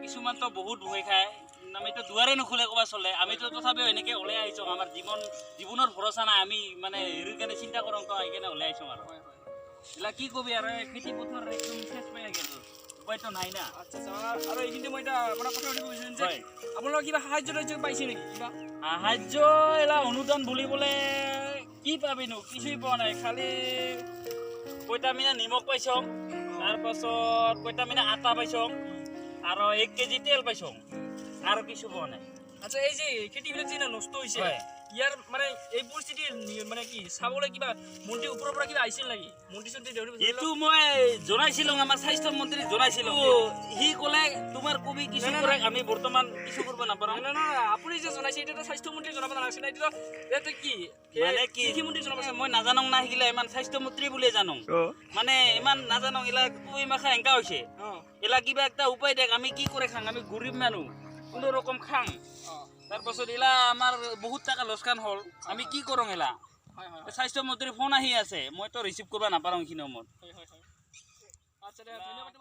কিছুমানতো বহুত ভয় খায় আমিতো দুৱাৰে নুখুলে ক'বা চলে আমিতো তথাপিও এনেকৈ ওলাই আহিছোঁ আমাৰ জীৱনৰ ভৰসা নাই আমি মানে হেৰিৰ কাৰণে চিন্তা কৰোঁ তো সেইকাৰণে ওলাই আহিছোঁ আৰু এইবিলাক কি কবি আৰু খেতি পথাৰ একদম শেষ পাই গ'ল উপায়তো নাই না আচ্ছা আৰু এইখিনি মই এটা আপোনাক কথা সুধিব বিচাৰিম যে আপোনালোকৰ কিবা সাহায্য পাইছে নেকি কিবা সাহায্য এলা অনুদান বুলিবলৈ কি পাবিনো কিছুই পোৱা নাই খালি কইটামিনা নিমখ পাইছোঁ তাৰপাছত কইটামিনা আটা পাইছোঁ আৰু 1 কেজি তেল পাইছোঁ আৰু কিছু পোৱা নাই আচ্ছা এই যে খেতিবিলাক যে নষ্ট হৈছে ইয়াৰ মানে এই পৰিস্থিতি মানে কি চাবলৈ কিবা মন্ত্ৰীৰ ওপৰৰ পৰা কিবা আহিছিল নেকি এইটো মই জনাইছিলোঁ আমাৰ স্বাস্থ্য মন্ত্ৰীক জনাইছিলোঁ সি ক'লে তোমাৰ কবি কিছু কৰে আমি বৰ্তমান কিছু কৰিব নাপাৰোঁ আপুনি যে জনাইছে এইটো স্বাস্থ্য মন্ত্ৰী জনাব নালাগিছিল এইটো কি মানে কি মন্ত্ৰী জনাব মই নাজানো না শিকিলে ইমান স্বাস্থ্য মন্ত্ৰী বুলিয়ে জানো মানে ইমান নাজানো এলা তুই মাখা এংকা হৈছে এলা কিবা একটা উপায় দেখ আমি কি করে খাং আমি গরিব মানুহ কোনো রকম খাং তাৰপাছত এলা আমাৰ বহুত টাকা লোকচান হ'ল আমি কি কৰোঁ এলা স্বাস্থ্য মন্ত্ৰীৰ ফোন আহি আছে মইতো ৰিচিভ কৰিব নাপাৰোঁ এইখিনি সময়ত আচ্ছা ধন্যবাদ